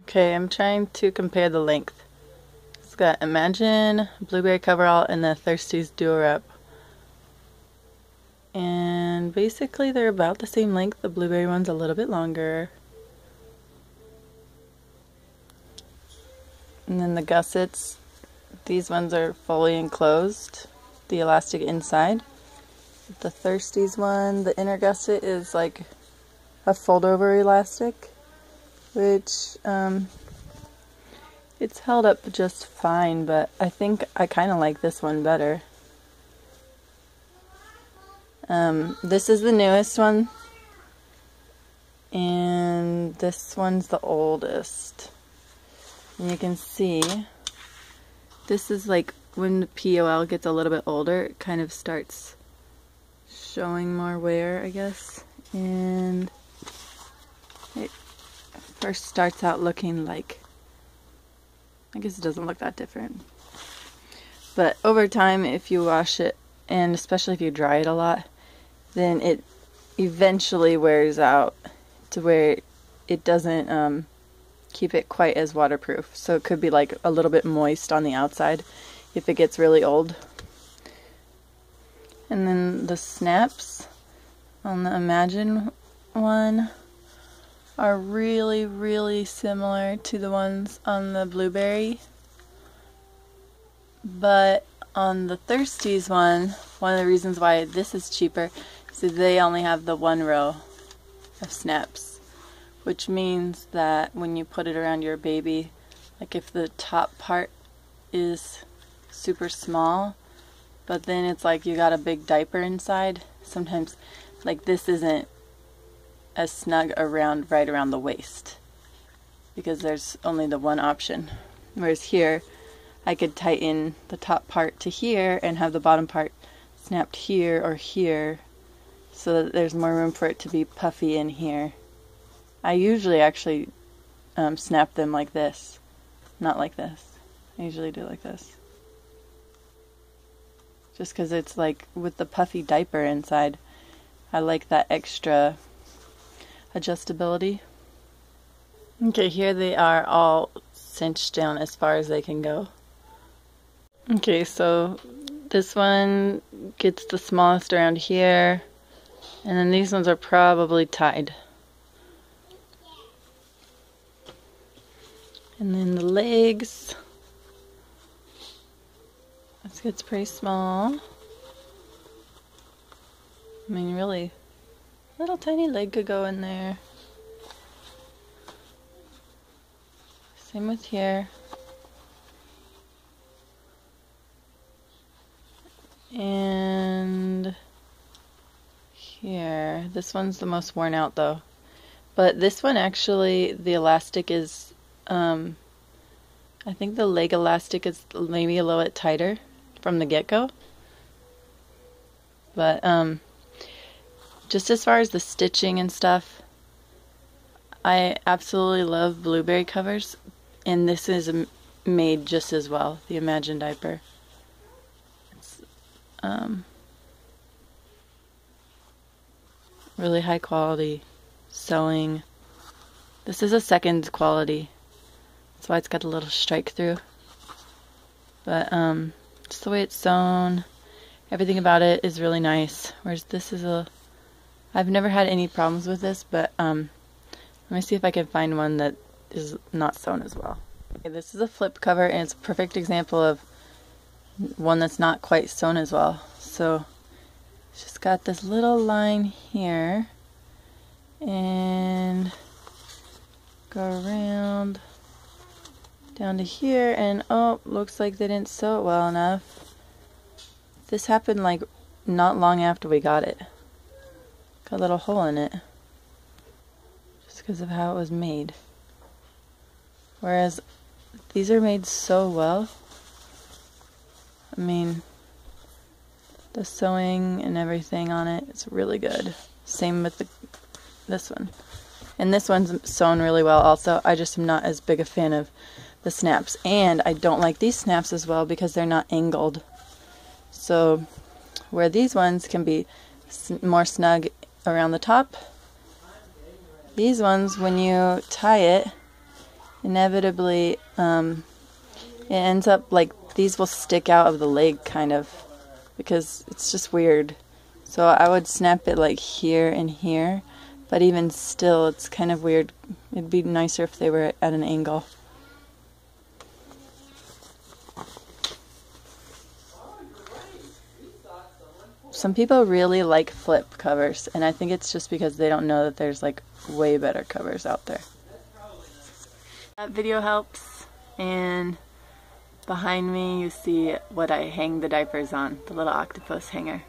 Okay, I'm trying to compare the length. It's got Imagine, Blueberry Coverall, and the Thirsties Duo Wrap. And basically they're about the same length. The blueberry one's a little bit longer. And then the Gussets, these ones are fully enclosed, the elastic inside. The Thirsties one, the inner gusset is like a fold over elastic, which it's held up just fine, but I think I kind of like this one better. This is the newest one, and this one's the oldest. And you can see, this is like when the POL gets a little bit older, it kind of starts showing more wear, I guess. And it first starts out looking like, I guess it doesn't look that different. But over time, if you wash it, and especially if you dry it a lot, then it eventually wears out to where it doesn't keep it quite as waterproof. So it could be like a little bit moist on the outside if it gets really old. And then the snaps on the Imagine one are really, really similar to the ones on the Blueberry. But on the Thirsties one of the reasons why this is cheaper is that they only have the one row of snaps, which means that when you put it around your baby, like if the top part is super small, but then it's like you got a big diaper inside, sometimes like this isn't as snug around right around the waist because there's only the one option. Whereas here I could tighten the top part to here and have the bottom part snapped here or here so that there's more room for it to be puffy in here. I usually actually snap them like this, not like this. I usually do like this. Just because it's like with the puffy diaper inside, I like that extra adjustability. Okay, here they are all cinched down as far as they can go. Okay, so this one gets the smallest around here, and then these ones are probably tied. And then the legs, this gets pretty small. I mean, really, little tiny leg could go in there. Same with here. And here. This one's the most worn out though. But this one actually, the elastic is, I think the leg elastic is maybe a little bit tighter from the get-go. But just as far as the stitching and stuff, I absolutely love Blueberry covers, and this is made just as well, the Imagine diaper. It's really high quality sewing. This is a second quality, that's why it's got a little strike through. But just the way it's sewn, everything about it is really nice. Whereas this is I've never had any problems with this, but let me see if I can find one that is not sewn as well. Okay, this is a flip cover, and it's a perfect example of one that's not quite sewn as well. So it's just got this little line here, and go around down to here, and oh, looks like they didn't sew it well enough. This happened like not long after we got it. Got a little hole in it just because of how it was made. Whereas these are made so well. I mean, the sewing and everything on it, it's really good. Same with this one. And this one's sewn really well also. I just am not as big a fan of the snaps. And I don't like these snaps as well because they're not angled. So where these ones can be more snug around the top, these ones, when you tie it, inevitably it ends up like these will stick out of the leg kind of, because it's just weird. So I would snap it like here and here, but even still it's kind of weird. It'd be nicer if they were at an angle. Some people really like flip covers, and I think it's just because they don't know that there's like way better covers out there. That video helps, and behind me you see what I hang the diapers on, the little octopus hanger.